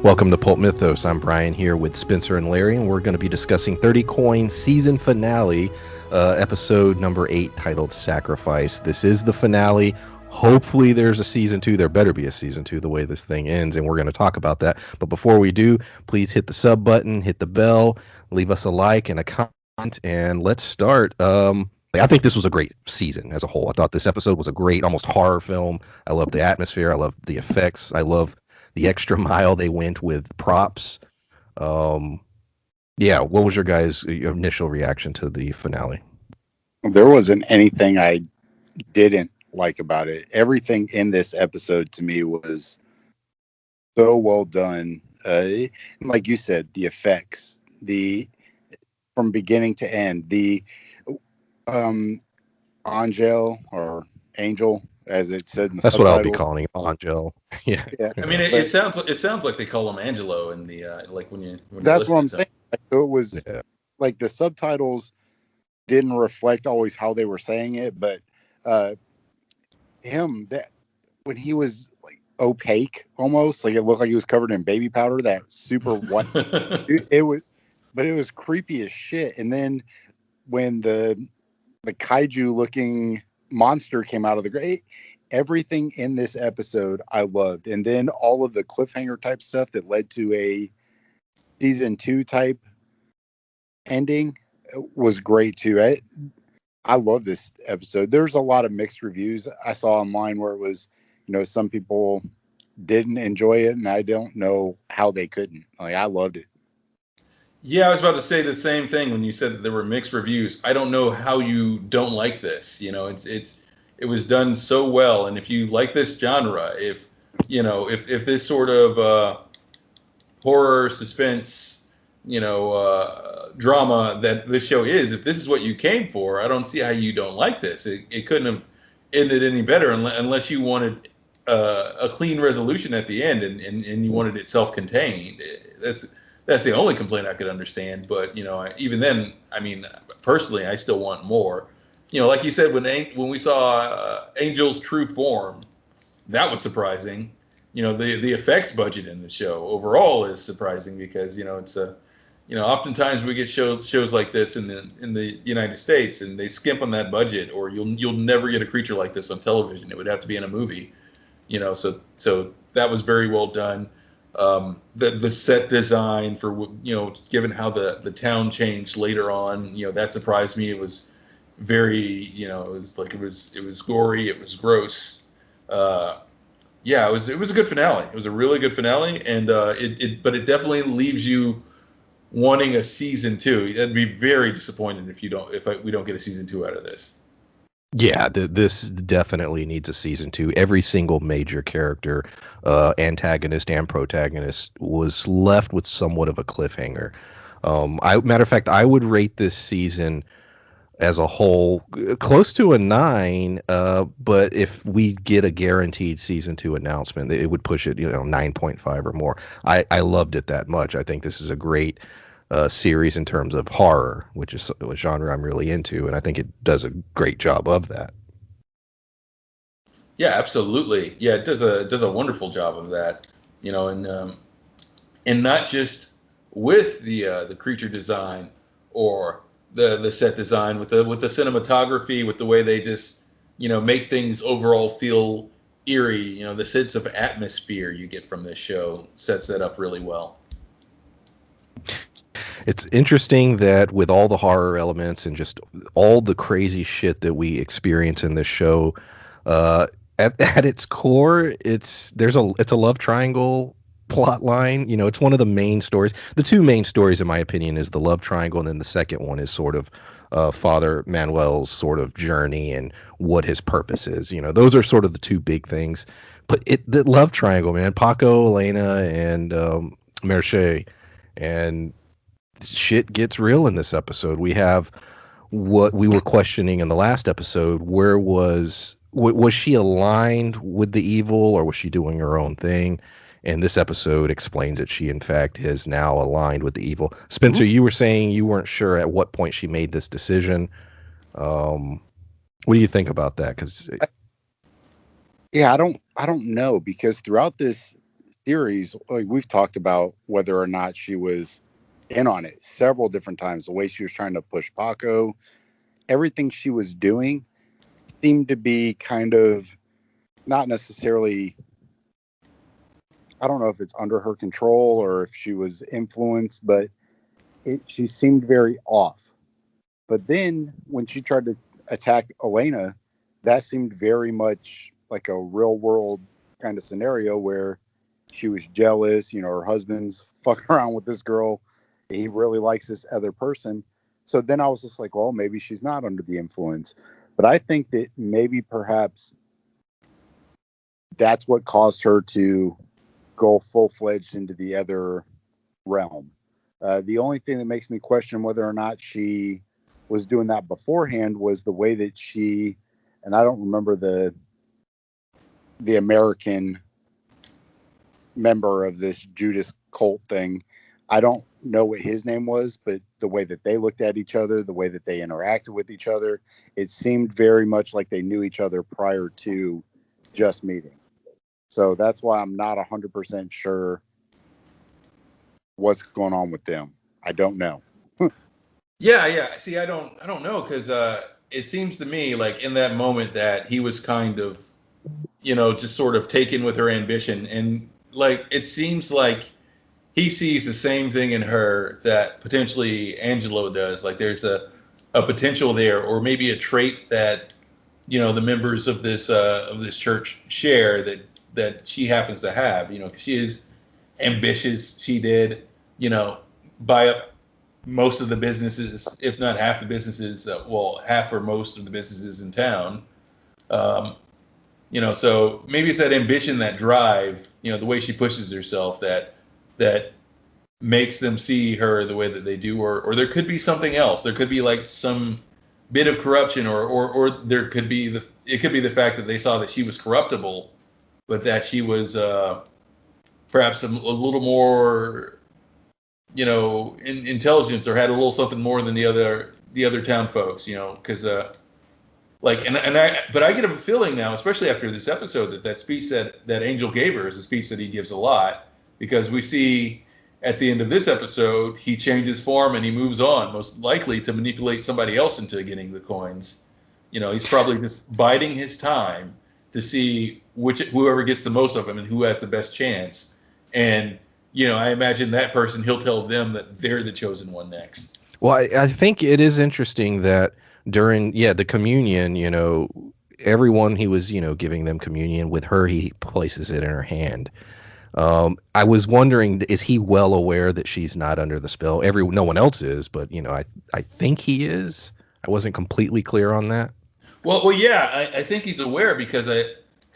Welcome to Pulp Mythos. I'm Brian here with Spencer and Larry, and we're going to be discussing 30 Coin season finale, episode number 8, titled Sacrifice. This is the finale. Hopefully there's a season 2. There better be a season 2 the way this thing ends, and we're going to talk about that. But before we do, please hit the sub button, hit the bell, leave us a like and a comment, and let's start. I think this was a great season as a whole. I thought this episode was a great, almost horror film. I love the atmosphere. I love the effects. I love the extra mile they went with props. Um, yeah, what was your guys' initial reaction to the finale? There wasn't anything I didn't like about it. Everything in this episode to me was so well done. Like you said, the effects, the from beginning to end, the um, Angel, as it said in the That's what I'll be subtitle. calling Angel. Yeah. Yeah, I mean, it sounds like they call him Angelo in the like when you that's what I'm listen to saying. Like, it was Yeah. like the subtitles didn't reflect always how they were saying it, but him that when he was like opaque almost, like it looked like he was covered in baby powder, that super white. them. It was, but it was creepy as shit. And then when the kaiju looking monster came out of the grave, everything in this episode I loved. And then all of the cliffhanger type stuff that led to a season 2 type ending was great too. I love this episode. There's a lot of mixed reviews I saw online where it was, some people didn't enjoy it, and I don't know how they couldn't. Like, I loved it. Yeah, I was about to say the same thing when you said that there were mixed reviews. I don't know how you don't like this. It was done so well, and if you like this genre, if this sort of horror suspense, drama that this show is, if this is what you came for, I don't see how you don't like this. It couldn't have ended any better unless you wanted a clean resolution at the end and you wanted it self-contained. That's the only complaint I could understand. But even then, I mean, personally, I still want more. Like you said, when we saw Angel's true form, that was surprising. The effects budget in the show overall is surprising because it's a oftentimes we get shows like this in the United States and they skimp on that budget, or you'll never get a creature like this on television. It would have to be in a movie. So that was very well done. The set design for given how the town changed later on, that surprised me. It was very it was gory, it was gross. Yeah, it was a good finale. It was a really good finale, and but it definitely leaves you wanting a season 2. I'd be very disappointed if we don't get a season 2 out of this. Yeah, this definitely needs a season 2. Every single major character, antagonist and protagonist, was left with somewhat of a cliffhanger. Matter of fact, I would rate this season as a whole close to a 9. But if we get a guaranteed season 2 announcement, it would push it, 9.5 or more. I loved it that much. I think this is a great series in terms of horror, which is a genre I'm really into, and I think it does a great job of that. Yeah, absolutely. Yeah, it does a wonderful job of that. And not just with the creature design or the set design, with the cinematography, with the way they just make things overall feel eerie. The sense of atmosphere you get from this show sets that up really well. It's interesting that with all the horror elements and just all the crazy shit that we experience in this show, at its core, it's a love triangle plot line. It's one of the main stories. The two main stories, in my opinion, is the love triangle, and then the second one is sort of Father Manuel's sort of journey and what his purpose is. Those are sort of the two big things. But the love triangle, man, Paco, Elena, and Merche, and shit gets real in this episode. We have what we were questioning in the last episode. Where was she aligned with the evil, or was she doing her own thing? And this episode explains that she, in fact, is now aligned with the evil. Spencer, you were saying you weren't sure at what point she made this decision. What do you think about that? Because yeah, I don't know, because throughout this series, like we've talked about whether or not she was in on it several different times. The way she was trying to push Paco, everything she was doing seemed to be kind of not necessarily, I don't know if it's under her control or if she was influenced, but she seemed very off. But then when she tried to attack Elena, that seemed very much like a real world kind of scenario where she was jealous. You know, her husband's fucking around with this girl. He really likes this other person. So then I was just like, well, maybe she's not under the influence. But I think that maybe perhaps that's what caused her to go full fledged into the other realm. The only thing that makes me question whether or not she was doing that beforehand was the way that she, and I don't remember the American member of this Judas cult thing. I don't know what his name was, but the way that they looked at each other, the way that they interacted with each other, it seemed very much like they knew each other prior to just meeting. So that's why I'm not 100% sure what's going on with them. I don't know. Yeah. See, I don't know because it seems to me like in that moment that he was kind of, just sort of taken with her ambition, and like it seems like he sees the same thing in her that potentially Angelo does. Like there's a potential there, or maybe a trait that the members of this church share that she happens to have. She is ambitious. She did buy up most of the businesses, if not half the businesses, half or most of the businesses in town. So maybe it's that ambition, that drive, the way she pushes herself that makes them see her the way that they do, or there could be something else. There could be like some bit of corruption, or there could be the fact that they saw that she was corruptible, but that she was perhaps a little more in intelligence, or had a little something more than the other town folks, because but I get a feeling now, especially after this episode, that speech that Angel gave her is a speech that he gives a lot, because we see at the end of this episode he changes form and he moves on, most likely to manipulate somebody else into getting the coins. He's probably just biding his time to see whoever gets the most of them and who has the best chance. And I imagine that person, he'll tell them that they're the chosen one next. Well, I think it is interesting that during the communion, everyone he was giving them communion, with her he places it in her hand. I was wondering, is he well aware that she's not under the spell? No one else is, but I think he is. I wasn't completely clear on that. Well, yeah, I think he's aware because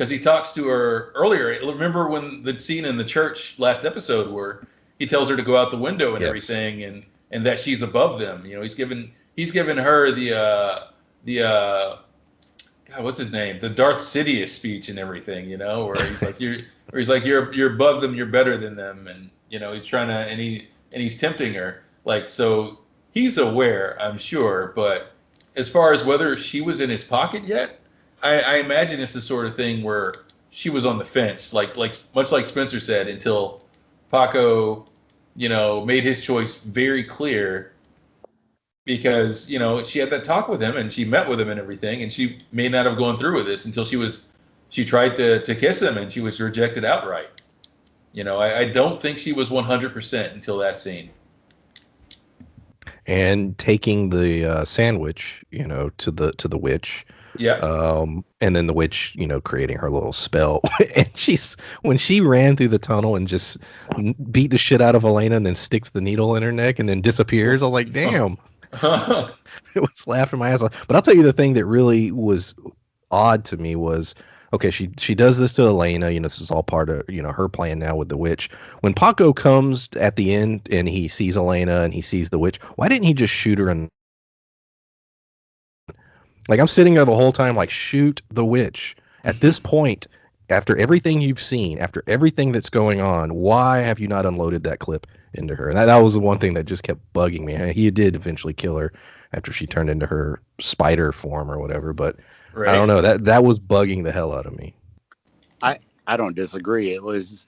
he talks to her earlier. Remember when the scene in the church last episode where he tells her to go out the window and everything, and that she's above them. He's given her the God, what's his name? The Darth Sidious speech and everything, where he's like you're above them, you're better than them, and he's trying to, and he's tempting her, like, so he's aware, I'm sure, but as far as whether she was in his pocket yet, I imagine it's the sort of thing where she was on the fence, like much like Spencer said, until Paco, made his choice very clear, because she had that talk with him and she met with him and everything, and she may not have gone through with this until she tried to kiss him and she was rejected outright. I don't think she was 100% until that scene. And taking the sandwich, to the witch. Yeah. And then the witch, creating her little spell. And when she ran through the tunnel and just beat the shit out of Elena and then sticks the needle in her neck and then disappears, I was like, damn. It was laughing my ass off. But I'll tell you, the thing that really was odd to me was, okay, she does this to Elena. This is all part of her plan now with the witch. When Paco comes at the end and he sees Elena and he sees the witch, why didn't he just shoot her? And like, I'm sitting there the whole time, like, shoot the witch. At this point, after everything you've seen, after everything that's going on, why have you not unloaded that clip into her? And that was the one thing that just kept bugging me. He did eventually kill her after she turned into her spider form or whatever, but right. I don't know. That was bugging the hell out of me. I don't disagree. It was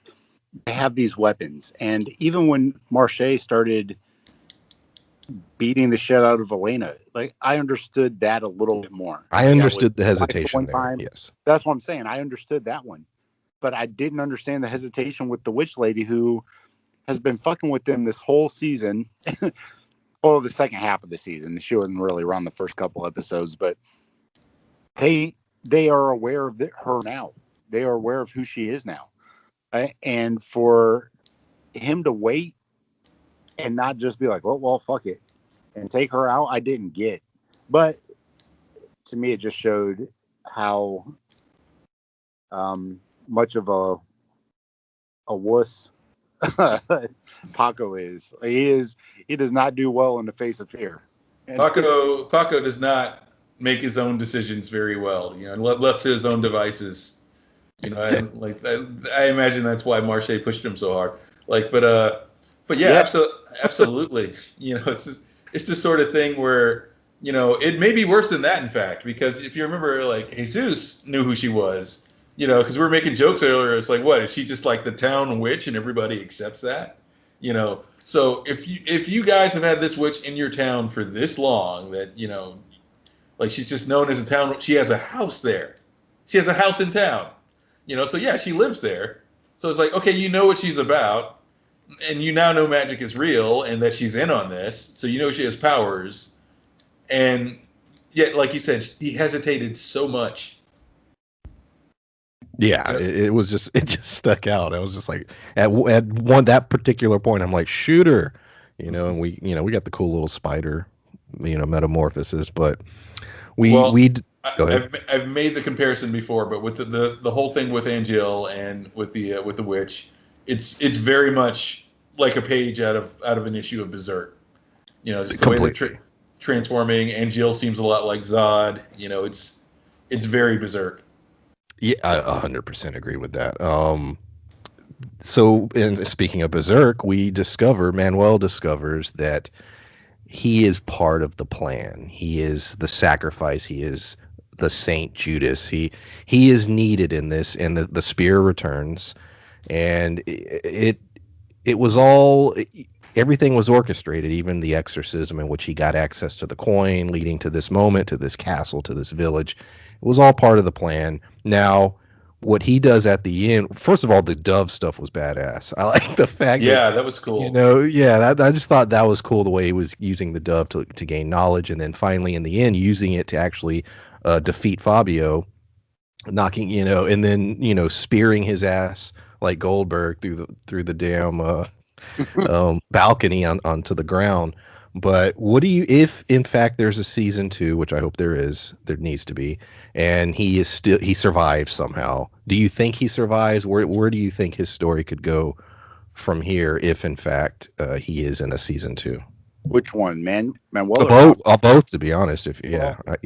they have these weapons. And even when Marche started beating the shit out of Elena, like I understood that a little bit more. I Like that was understood the like the hesitation one there. time. Yes. That's what I'm saying. I understood that one. But I didn't understand the hesitation with the witch lady who has been fucking with them this whole season. Well, the second half of the season. She wasn't really around the first couple episodes, but they are aware of her now. They are aware of who she is now. Right? And for him to wait and not just be like, well, fuck it, and take her out, I didn't get. But to me, it just showed how much of a wuss Paco is. He does not do well in the face of fear. And Paco does not make his own decisions very well. You know, left to his own devices. You know, and like I imagine that's why Marche pushed him so hard. Like, but yeah, absolutely. You know, it's this sort of thing where, you know, it may be worse than that, in fact, because if you remember, like Jesus knew who she was. You know, because we were making jokes earlier. It's like, what is she just like the town witch, and everybody accepts that? You know, so if you guys have had this witch in your town for this long, that you know, like she's just known as a town. She has a house there. She has a house in town. You know, so yeah, she lives there. So it's like, okay, you know what she's about, and you now know magic is real and that she's in on this. So you know she has powers, and yet, like you said, he hesitated so much. Yeah, it was just it just stuck out. I was just like at one that particular point, I'm like shooter, you know, and we got the cool little spider, you know, metamorphosis, but we go ahead. I've made the comparison before, but with the whole thing with Angel and with the witch, it's very much like a page out of an issue of Berserk. You know, just the way they're transforming. Angel seems a lot like Zod. You know, it's very Berserk. Yeah, I 100% agree with that. So, and speaking of Berserk, Manuel discovers that he is part of the plan. He is the sacrifice. He is the Saint Judas. He is needed in this, and the spear returns, and it was all everything was orchestrated, even the exorcism in which he got access to the coin, leading to this moment, to this castle, to this village. It was all part of the plan. Now, what he does at the end, first of all, the dove stuff was badass. I like the fact that was cool. You know, yeah, I just thought that was cool the way he was using the dove to gain knowledge, and then finally in the end using it to actually defeat Fabio, knocking, you know, and then, you know, spearing his ass like Goldberg through the damn balcony onto the ground. But what do you, if in fact there's a season 2, which I hope there needs to be, and he survives somehow? Do you think he survives? Where do you think his story could go from here if in fact he is in a season 2? Which one, Manuel? Both, to be honest. If I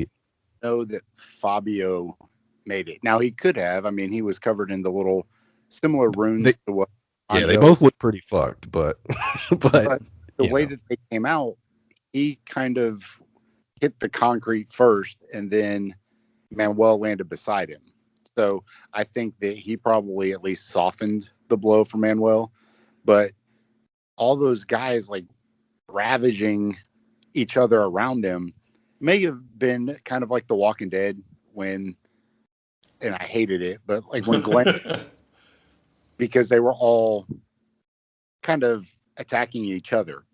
know that Fabio made it. Now he could have. I mean, he was covered in the little similar runes to what. Yeah, they both look pretty fucked, but but the way that they came out, he kind of hit the concrete first, and then Manuel landed beside him. So I think that he probably at least softened the blow for Manuel. But all those guys like ravaging each other around them may have been kind of like The Walking Dead when, and I hated it, but like when Glenn, because they were all kind of attacking each other.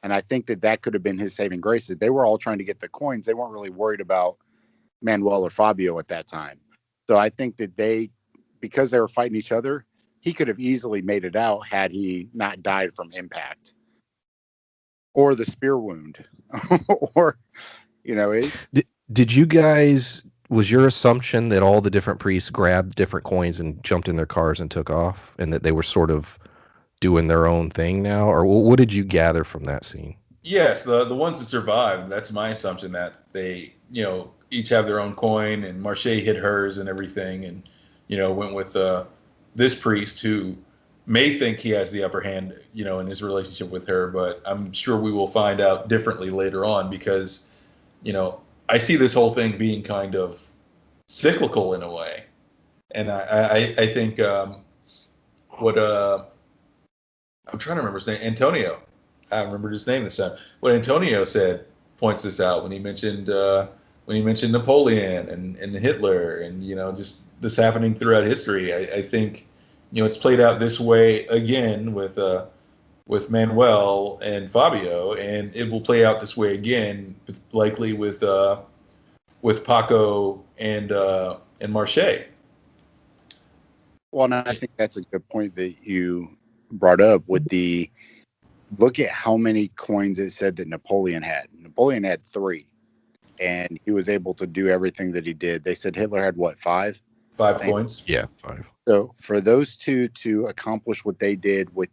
And I think that could have been his saving grace. That they were all trying to get the coins. They weren't really worried about Manuel or Fabio at that time. So I think that because they were fighting each other, he could have easily made it out had he not died from impact or the spear wound or, you know, Did you guys, was your assumption that all the different priests grabbed different coins and jumped in their cars and took off, and that they were sort of doing their own thing now? Or what did you gather from that scene? Yes, the ones that survived, that's my assumption, that they, you know, each have their own coin, and Marche hid hers and everything, and, you know, went with this priest who may think he has the upper hand, you know, in his relationship with her, but I'm sure we will find out differently later on, because, you know, I see this whole thing being kind of cyclical in a way. And I think what I'm trying to remember his name. Antonio. I remember his name this time. What Antonio said points this out when he mentioned Napoleon and Hitler and just this happening throughout history. I think it's played out this way again with Manuel and Fabio, and it will play out this way again, likely with Paco and Marche. Well, and I think that's a good point that you brought up with the look at how many coins it said that Napoleon had. Napoleon had 3, and he was able to do everything that he did. They said Hitler had what, 5? 5 coins. Yeah, 5. So for those two to accomplish what they did with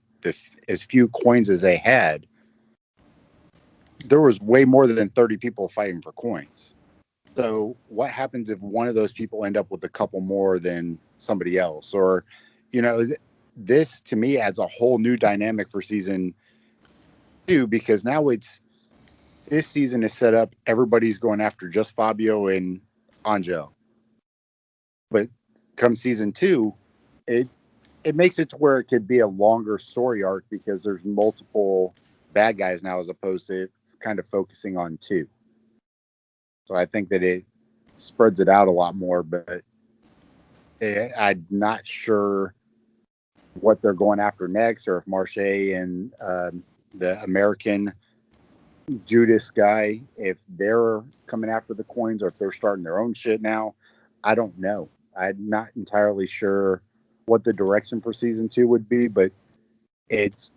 as few coins as they had, there was way more than 30 people fighting for coins. So what happens if one of those people end up with a couple more than somebody else? Or, this to me adds a whole new dynamic for season 2, because now this season is set up. Everybody's going after just Fabio and Angel. But come season 2, it makes it to where it could be a longer story arc because there's multiple bad guys now as opposed to kind of focusing on 2. So I think that it spreads it out a lot more, but I'm not sure what they're going after next, or if Marche and the American Judas guy, if they're coming after the coins or if they're starting their own shit now. I don't know. I'm not entirely sure what the direction for season 2 would be, but it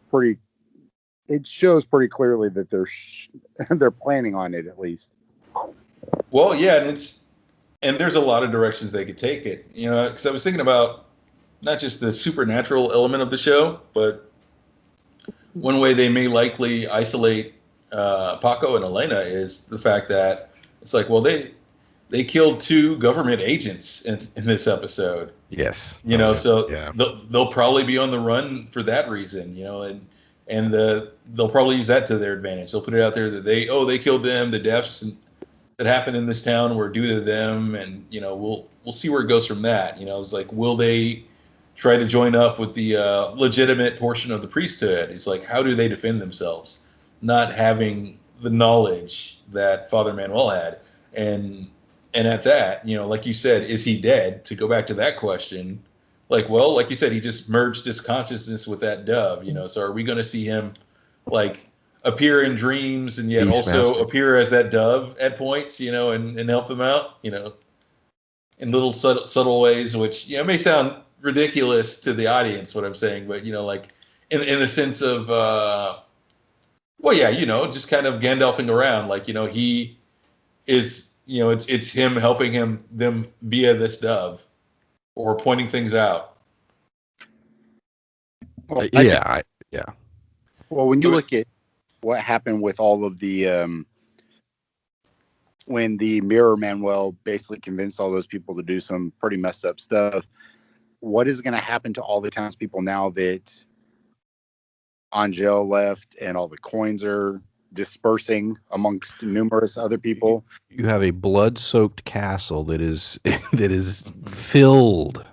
shows pretty clearly that they're planning on it, at least. Well, yeah, and there's a lot of directions they could take it. Because I was thinking about not just the supernatural element of the show, but one way they may likely isolate Paco and Elena is the fact that it's like, well, they killed 2 government agents in this episode. Yes. So yeah. they'll probably be on the run for that reason, and they'll probably use that to their advantage. They'll put it out there that they killed them. The deaths that happened in this town were due to them, and we'll see where it goes from that. It's like, will they try to join up with the legitimate portion of the priesthood? It's like, how do they defend themselves, not having the knowledge that Father Manuel had? And at that, like you said, is he dead? To go back to that question, like you said, he just merged his consciousness with that dove. So are we going to see him like appear in dreams and yet also appear as that dove at points, and help him out, in little subtle ways, which may sound ridiculous to the audience, what I'm saying, but like in the sense of just kind of Gandalfing around, like he is, it's him helping them via this dove or pointing things out. Well, yeah. Well, when you look at what happened with all of the when the Mirror Manuel basically convinced all those people to do some pretty messed up stuff, what is going to happen to all the townspeople now that Angel left and all the coins are dispersing amongst numerous other people? You have a blood-soaked castle that is filled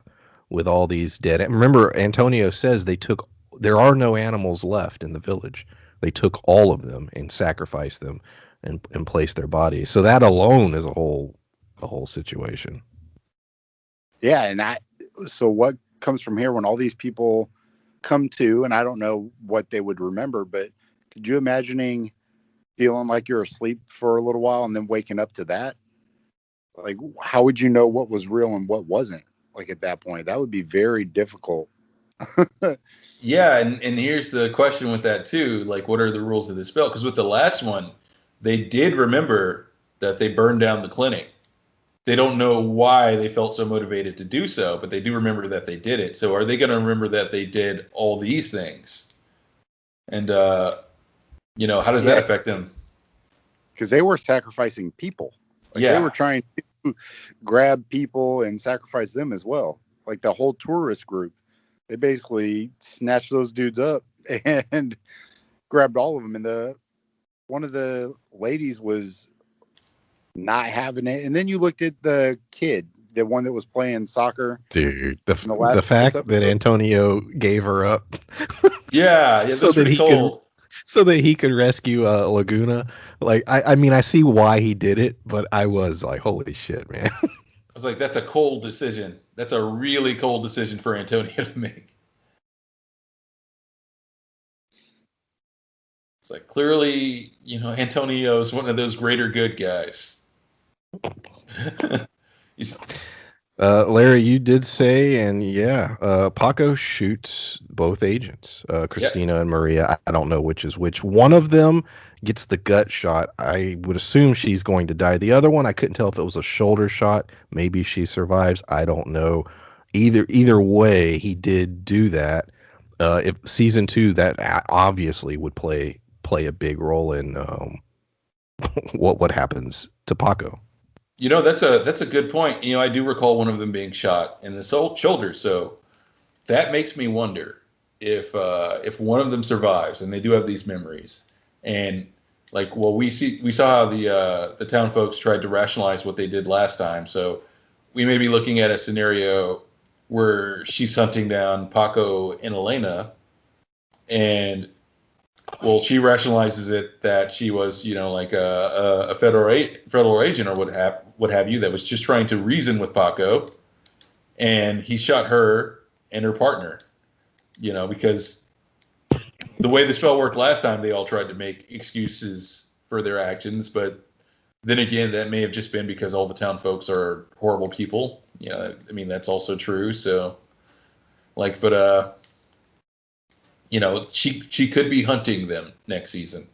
with all these dead. Remember, Antonio says there are no animals left in the village. They took all of them and sacrificed them and placed their bodies. So that alone is a whole situation. Yeah, and so what comes from here when all these people come to, and I don't know what they would remember, but could you imagining feeling like you're asleep for a little while and then waking up to that? Like, how would you know what was real and what wasn't? Like at that point, that would be very difficult. Yeah, and here's the question with that too. Like, what are the rules of the spell? Because with the last one, they did remember that they burned down the clinic. They don't know why they felt so motivated to do so, but they do remember that they did it. So are they going to remember that they did all these things? And how does that affect them? Because they were sacrificing people. They were trying to grab people and sacrifice them as well. Like the whole tourist group, they basically snatched those dudes up and grabbed all of them. And one of the ladies was not having it. And then you looked at the kid, the one that was playing soccer. Dude, In the last the fact that episode? Antonio gave her up Yeah, so that's that pretty he cool. so that he could rescue Laguna. Like, I mean, I see why he did it, but I was like, holy shit, man. I was like, that's a cold decision. That's a really cold decision for Antonio to make. It's like, clearly, Antonio's one of those greater good guys. He's, Larry, you did say, and yeah, Paco shoots both agents, Christina and Maria. I don't know which is which. One of them gets the gut shot. I would assume she's going to die. The other one, I couldn't tell if it was a shoulder shot. Maybe she survives. I don't know. Either way, he did do that. If season 2, that obviously would play a big role in what happens to Paco. that's a good point. I do recall one of them being shot in the shoulder, so that makes me wonder if one of them survives, and they do have these memories, and like, well, we saw how the town folks tried to rationalize what they did last time, so we may be looking at a scenario where she's hunting down Paco and Elena, and well, she rationalizes it that she was, like a federal agent or what have you, that was just trying to reason with Paco, and he shot her and her partner. Because the way the spell worked last time, they all tried to make excuses for their actions, but then again, that may have just been because all the town folks are horrible people. I mean, that's also true. So, like, but she could be hunting them next season.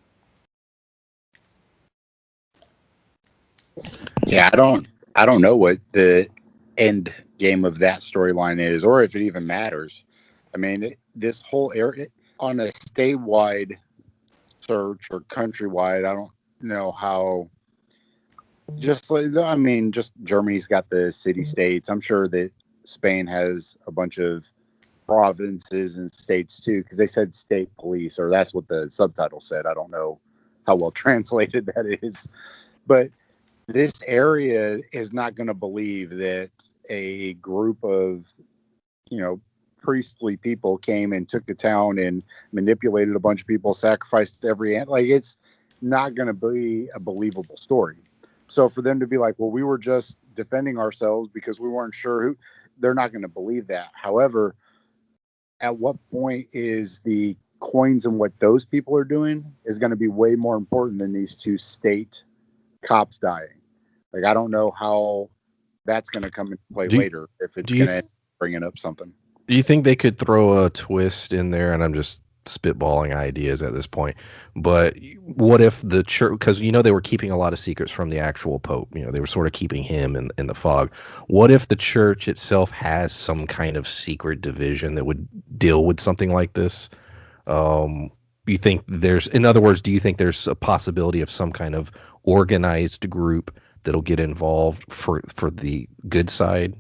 Yeah, I don't know what the end game of that storyline is, or if it even matters. I mean, this whole area on a statewide search or countrywide, I don't know how. Just Germany's got the city states. I'm sure that Spain has a bunch of provinces and states too, because they said state police, or that's what the subtitle said. I don't know how well translated that is, but this area is not going to believe that a group of, priestly people came and took the town and manipulated a bunch of people, sacrificed every ant. Like, it's not going to be a believable story. So for them to be like, well, we were just defending ourselves because we weren't sure who, they're not going to believe that. However, at what point is the coins and what those people are doing is going to be way more important than these two state cops dying? Like, I don't know how that's going to come into play later, if it's going to bring it up something. Do you think they could throw a twist in there? And I'm just spitballing ideas at this point. But what if the church, because they were keeping a lot of secrets from the actual Pope. They were sort of keeping him in the fog. What if the church itself has some kind of secret division that would deal with something like this? You think in other words, do you think there's a possibility of some kind of organized group that'll get involved for the good side?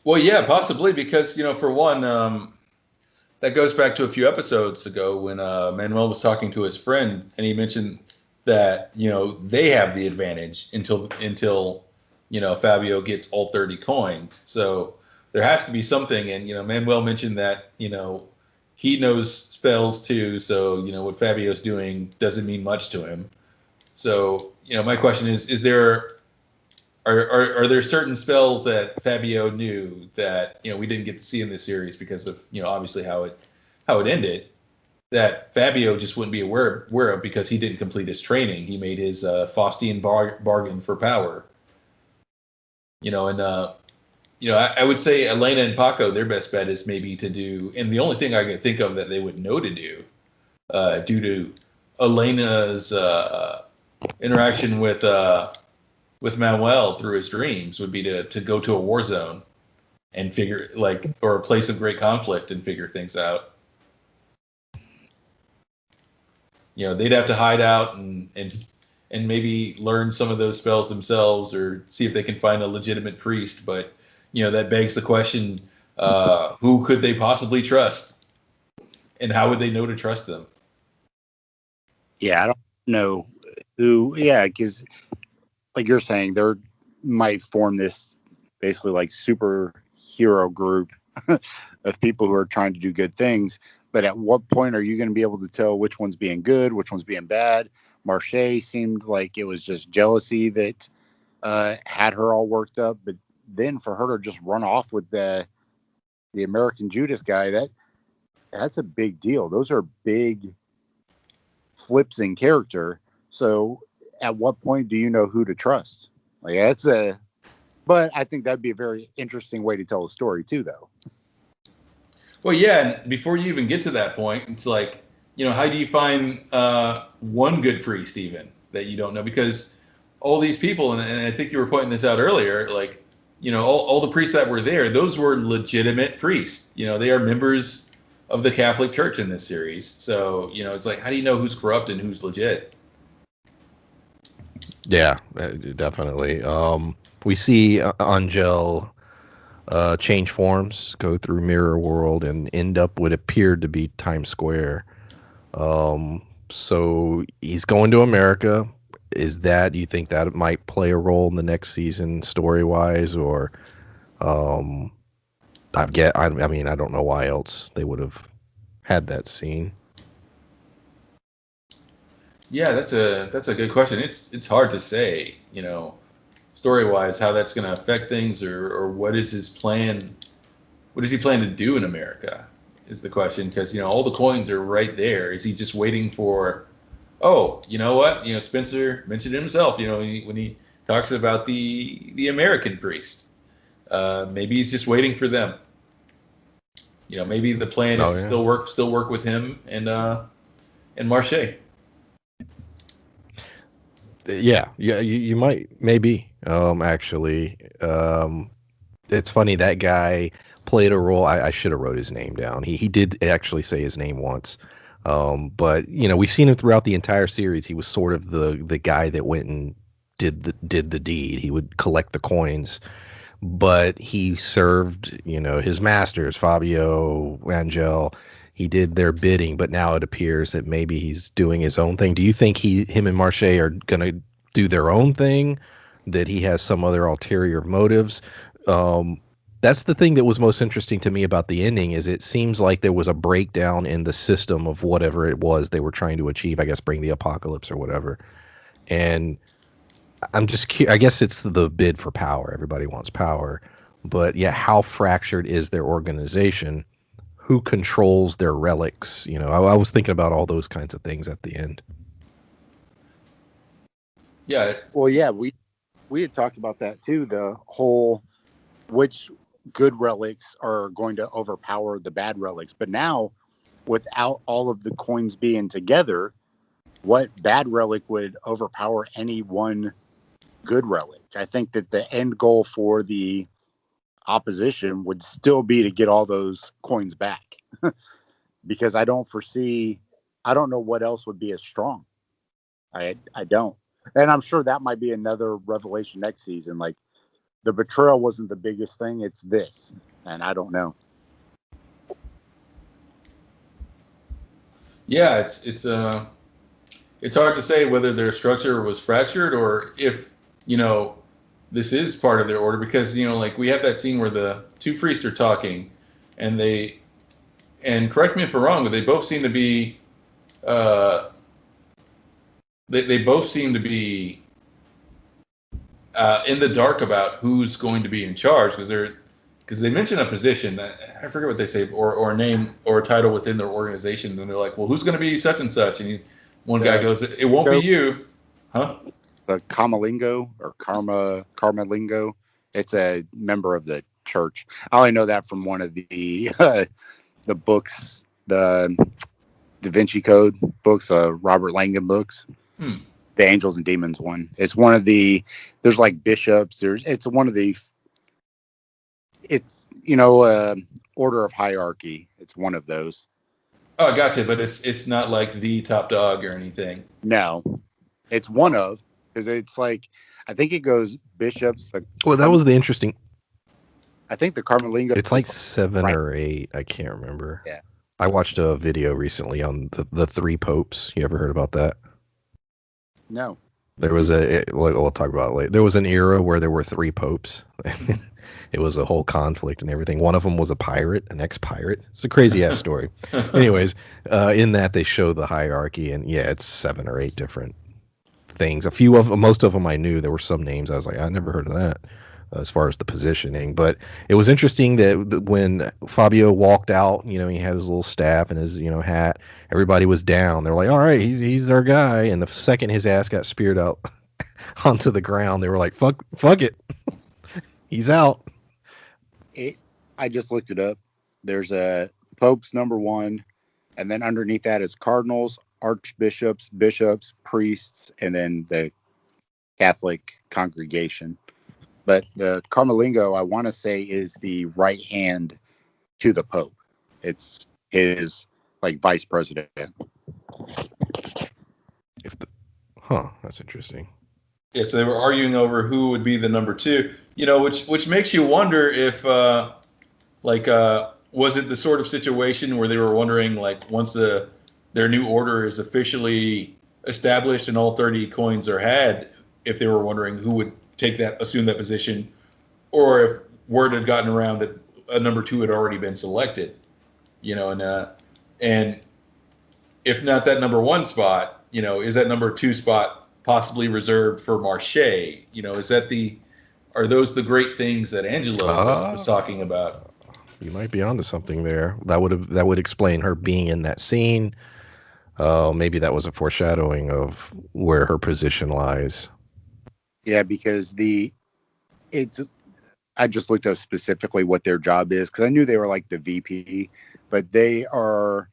Well, yeah, possibly, because for one, that goes back to a few episodes ago when Manuel was talking to his friend, and he mentioned that they have the advantage until Fabio gets all 30 coins. So there has to be something, and Manuel mentioned that he knows spells too. So what Fabio's doing doesn't mean much to him. So my question is there. Are there certain spells that Fabio knew that we didn't get to see in this series because of obviously how it ended, that Fabio just wouldn't be aware of because he didn't complete his training? He made his Faustian bargain for power. I would say Elena and Paco, their best bet is maybe to do, and the only thing I can think of that they would know to do, due to Elena's interaction with Manuel through his dreams, would be to go to a war zone and figure, or a place of great conflict, and figure things out. They'd have to hide out and maybe learn some of those spells themselves, or see if they can find a legitimate priest. But that begs the question, who could they possibly trust, and how would they know to trust them? Yeah, I don't know who. Yeah, because like you're saying, they're might form this basically like superhero group of people who are trying to do good things. But at what point are you going to be able to tell which one's being good, which one's being bad? Marche seemed like it was just jealousy that had her all worked up. But then for her to just run off with the American Judas guy, that's a big deal. Those are big flips in character. So at what point do you know who to trust? Like but I think that'd be a very interesting way to tell a story too, though. Well, yeah, and before you even get to that point, it's like, how do you find one good priest even that you don't know? Because all these people, and I think you were pointing this out earlier, like, all the priests that were there, those were legitimate priests. They are members of the Catholic Church in this series. So, it's like, how do you know who's corrupt and who's legit? Yeah, definitely. We see Angel change forms, go through Mirror World, and end up what appeared to be Times Square. So he's going to America. Do you think that might play a role in the next season story-wise, or I don't know why else they would have had that scene. Yeah, that's a good question. It's hard to say, story-wise, how that's going to affect things, or what is his plan? What does he plan to do in America? Is the question, because all the coins are right there. Is he just waiting for? Oh, you know what? Spencer mentioned himself. When he talks about the American priest, maybe he's just waiting for them. Maybe the plan is to still work with him and Marche. Yeah, you might, maybe. Actually, it's funny, that guy played a role. I should have wrote his name down. He did actually say his name once. But we've seen him throughout the entire series. He was sort of the guy that went and did the deed. He would collect the coins, but he served his masters, Fabio, Angel. He did their bidding, but now it appears that maybe he's doing his own thing. Do you think him and Marche are gonna do their own thing? That he has some other ulterior motives? That's the thing that was most interesting to me about the ending, is it seems like there was a breakdown in the system of whatever it was they were trying to achieve. I guess bring the apocalypse or whatever. And I'm just I guess it's the bid for power. Everybody wants power, but yeah, how fractured is their organization? Who controls their relics? I was thinking about all those kinds of things at the end. Yeah. Well, yeah, we had talked about that too. The whole which good relics are going to overpower the bad relics. But now, without all of the coins being together, what bad relic would overpower any one good relic? I think that the end goal for the opposition would still be to get all those coins back. Because I don't know what else would be as strong. I don't. And I'm sure that might be another revelation next season. Like, the betrayal wasn't the biggest thing, it's this. And I don't know. Yeah, it's hard to say whether their structure was fractured or if, this is part of their order, because, like we have that scene where the two priests are talking and correct me if I'm wrong, but they both seem to be they both seem to be in the dark about who's going to be in charge, because they mention a position that I forget what they say, or a name or a title within their organization, and they're like, well, who's going to be such and such, and one guy goes, it won't be you, huh? The Kamalingo or Karmalingo. It's a member of the church. I only know that from one of the books, the Da Vinci Code books, Robert Langdon books. The Angels and Demons one. It's one of the. There's like bishops. It's one of the. It's order of hierarchy. It's one of those. Oh, gotcha. But it's not like the top dog or anything. No, it's one of, because it's like, I think it goes bishops. Well, that was the interesting. I think the Carmelingo. It's like 7 or 8. I can't remember. Yeah. I watched a video recently on the three popes. You ever heard about that? No. There was we'll talk about it later. There was an era where there were three popes. It was a whole conflict and everything. One of them was a pirate, an ex-pirate. It's a crazy ass story. Anyways, in that they show the hierarchy, and yeah, it's 7 or 8 different things. A few of most of them I knew. There were some names I was like, I never heard of that. As far as the positioning, but it was interesting that when Fabio walked out, he had his little staff and his hat. Everybody was down. They were like, "All right, he's our guy." And the second his ass got speared out onto the ground, they were like, "Fuck it, he's out." I just looked it up. There's a Pope's number 1, and then underneath that is cardinals, archbishops, bishops, priests, and then the Catholic congregation. But the Carmelingo, I want to say, is the right hand to the Pope. It's his vice president. That's interesting. Yeah, so they were arguing over who would be the number 2. Which makes you wonder if was it the sort of situation where they were wondering, once their new order is officially established and all 30 coins are had, if they were wondering who would assume that position, or if word had gotten around that a number 2 had already been selected, and if not that number 1 spot, is that number 2 spot possibly reserved for Marche? Are those the great things that Angelo was talking about? You might be onto something there. That would explain her being in that scene. Maybe that was a foreshadowing of where her position lies. Yeah, because I just looked up specifically what their job is, because I knew they were like the VP, but they are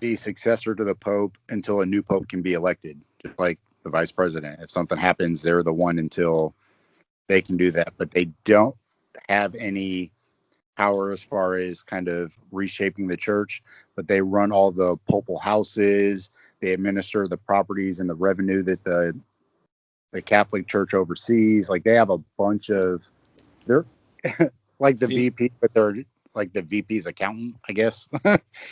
the successor to the Pope until a new Pope can be elected, just like the vice president. If something happens, they're the one until they can do that, but they don't have any power as far as kind of reshaping the church, but they run all the papal houses. They administer the properties and the revenue that the Catholic Church oversees. They have a bunch of, they're like the VP, but they're like the VP's accountant, I guess.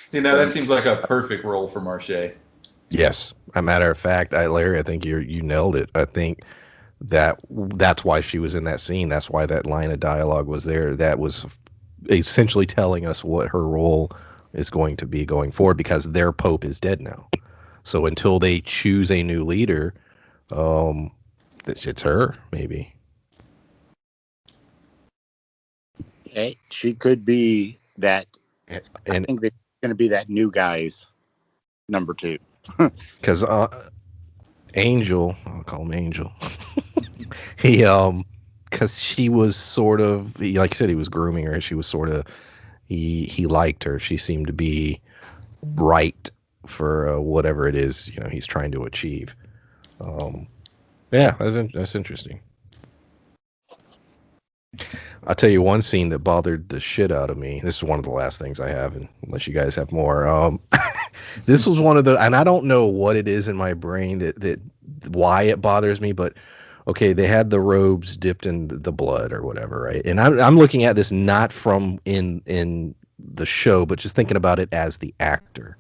See, now that seems like a perfect role for Marche. Yes. A matter of fact, Larry, I think you nailed it. I think that's why she was in that scene. That's why that line of dialogue was there. That was essentially telling us what her role is going to be going forward, because their Pope is dead now. So until they choose a new leader, it's her, maybe. Okay. She could be that. And I think they're going to be that new guy's number 2. Because Angel, I'll call him Angel. He because she was sort of, like you said, he was grooming her. She was sort of, he liked her. She seemed to be right for whatever it is he's trying to achieve. Yeah, that's interesting. I'll tell you one scene that bothered the shit out of me. This is one of the last things I have, unless you guys have more. This was one of the, and I don't know what it is in my brain that why it bothers me, but okay, they had the robes dipped in the blood or whatever, right? And I'm looking at this not from in the show, but just thinking about it as the actor.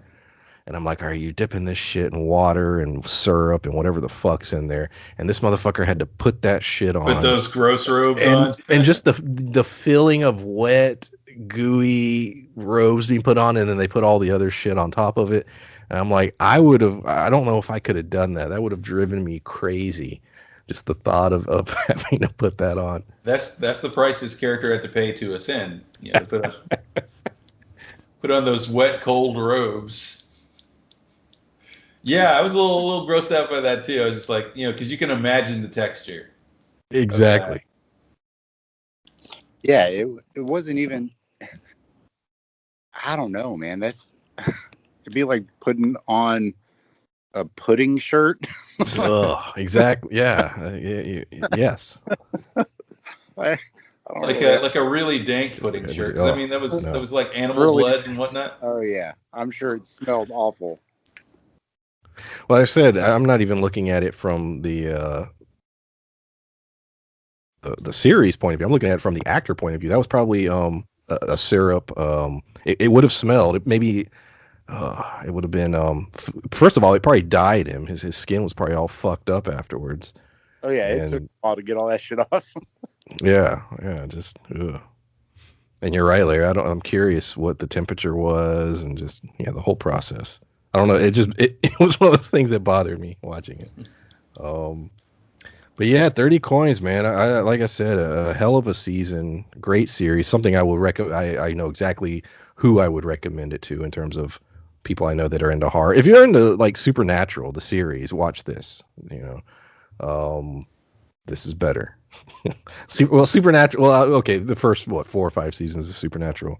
And I'm like, are you dipping this shit in water and syrup and whatever the fuck's in there? And this motherfucker had to put that shit on. Put those gross robes on. And just the feeling of wet, gooey robes being put on, and then they put all the other shit on top of it. And I'm like, I don't know if I could have done that. That would have driven me crazy. Just the thought of having to put that on. That's the price his character had to pay to ascend. Put on those wet, cold robes. Yeah, I was a little grossed out by that too. I was just like, because you can imagine the texture. Exactly. Yeah, it wasn't even. I don't know, man. It'd be like putting on a pudding shirt. Exactly. Yeah. Yes. Like a really dank pudding shirt. I mean, that was like animal blood and whatnot. Oh yeah, I'm sure it smelled awful. Well, I said I'm not even looking at it from the series point of view. I'm looking at it from the actor point of view. That was probably a syrup. It would have smelled. Maybe It would have been first of all, it probably dyed him. His skin was probably all fucked up afterwards. Oh yeah, it took And a while to get all that shit off. yeah, just ugh. And you're right, Larry. I'm curious what the temperature was and just the whole process. I don't know. It was one of those things that bothered me watching it. Um, but yeah, 30 coins, man. I like I said, a hell of a season, great series. Something I would recommend. I know exactly who I would recommend it to in terms of people I know that are into horror. If you're into like Supernatural, the series, watch this. This is better. Supernatural. Well, okay, the first 4 or 5 seasons of Supernatural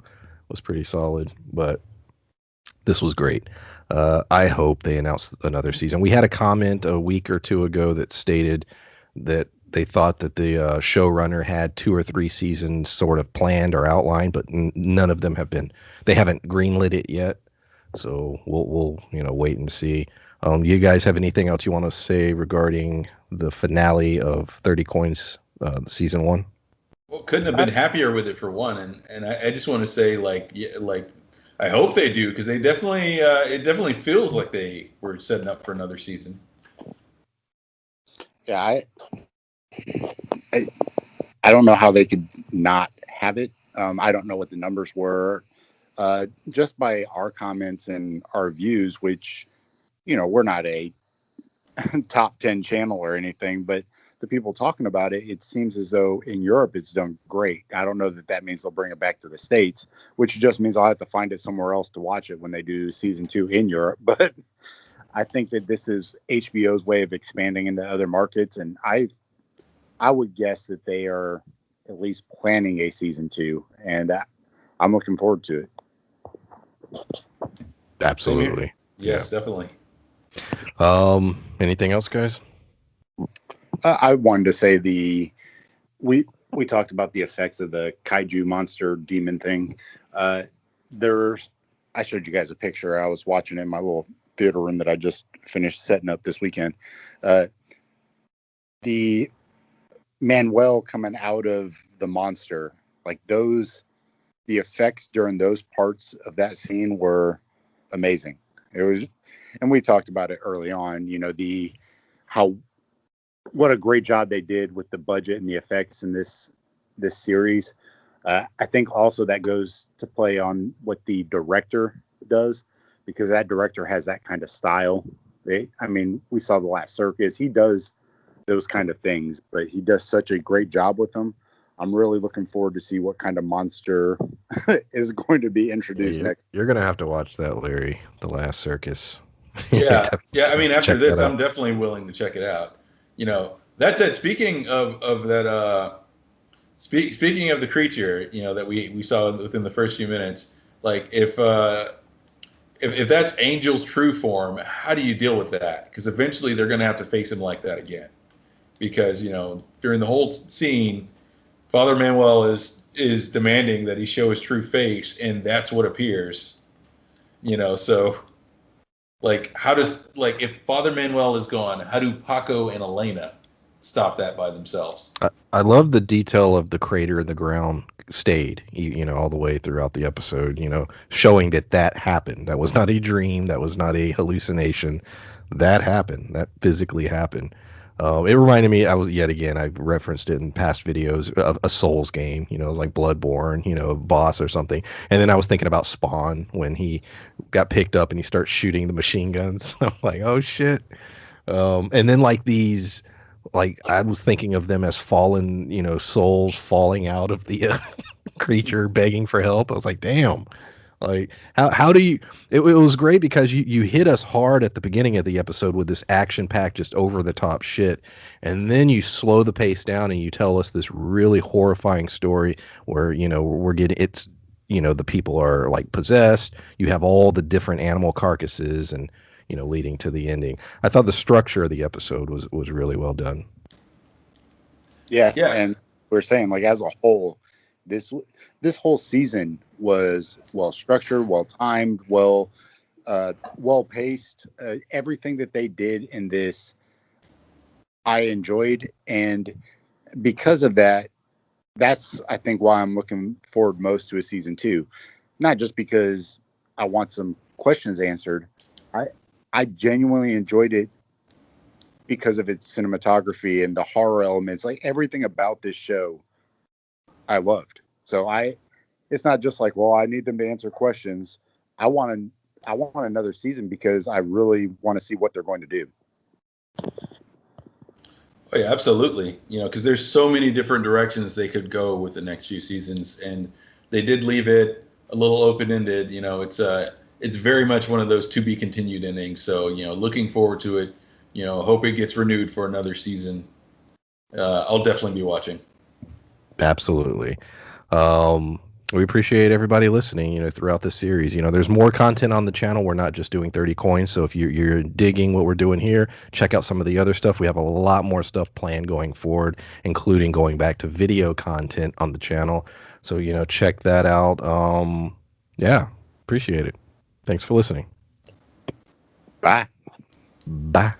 was pretty solid, but this was great. I hope they announce another season. We had a comment a week or two ago that stated that they thought that the showrunner had 2 or 3 seasons sort of planned or outlined, but none of them have been. They haven't greenlit it yet, so we'll wait and see. You guys have anything else you want to say regarding the finale of 30 Coins, season 1? Well, couldn't have been happier with it for one, and I just want to say like I hope they do because they definitely it definitely feels like they were setting up for another season. Yeah, I don't know how they could not have it. I don't know what the numbers were. Just by our comments and our views, which we're not a top 10 channel or anything, but the people talking about it, it seems as though in Europe it's done great. I don't know that means they'll bring it back to the States, which just means I'll have to find it somewhere else to watch it when they do season 2 in Europe. But I think that this is HBO's way of expanding into other markets, and I would guess that they are at least planning a season 2, and I'm looking forward to it. Absolutely. Yes, definitely. Anything else, guys? I wanted to say we talked about the effects of the kaiju monster demon thing. I showed you guys a picture. I was watching it in my little theater room that I just finished setting up this weekend. The Manuel coming out of the monster, like the effects during those parts of that scene were amazing. It was, and we talked about it early on, what a great job they did with the budget and the effects in this series. I think also that goes to play on what the director does, because that director has that kind of style. We saw The Last Circus. He does those kind of things, but he does such a great job with them. I'm really looking forward to see what kind of monster is going to be introduced next. You're gonna have to watch that, Larry. The Last Circus. Yeah. I mean, after this, I'm out. definitely willing to check it out. That said, speaking of that, speaking of the creature, that we saw within the first few minutes, like if that's Angel's true form, how do you deal with that? Because eventually they're going to have to face him like that again. Because during the whole scene, Father Manuel is demanding that he show his true face, and that's what appears. So like if Father Manuel is gone, how do Paco and Elena stop that by themselves? I love the detail of the crater in the ground stayed, all the way throughout the episode, showing that happened. That was not a dream. That was not a hallucination. That happened. That physically happened. It reminded me, I've referenced it in past videos of a Souls game, it was like Bloodborne, boss or something. And then I was thinking about Spawn when he got picked up and he starts shooting the machine guns. I'm like, oh shit. And then I was thinking of them as fallen, souls falling out of the creature begging for help. I was like, damn. Like how do you it was great because you hit us hard at the beginning of the episode with this action packed just over the top shit, and then you slow the pace down and you tell us this really horrifying story where we're getting the people are like possessed. You have all the different animal carcasses and leading to the ending. I thought the structure of the episode was really well done. Yeah. And we're saying, like, as a whole, this whole season was well structured, well timed, well paced. Everything that they did in this, I enjoyed, and because of that, that's I think why I'm looking forward most to a season 2. Not just because I want some questions answered. I genuinely enjoyed it because of its cinematography and the horror elements. Like everything about this show, I loved. So it's not just like, well, I need them to answer questions. I want another season because I really want to see what they're going to do. Oh yeah, absolutely. Because there's so many different directions they could go with the next few seasons, and they did leave it a little open-ended. It's very much one of those to be continued endings. So looking forward to it. Hope it gets renewed for another season. I'll definitely be watching. Absolutely. We appreciate everybody listening, throughout the series. There's more content on the channel. We're not just doing 30 coins. So if you're digging what we're doing here, check out some of the other stuff. We have a lot more stuff planned going forward, including going back to video content on the channel. So, check that out. Yeah, appreciate it. Thanks for listening. Bye. Bye.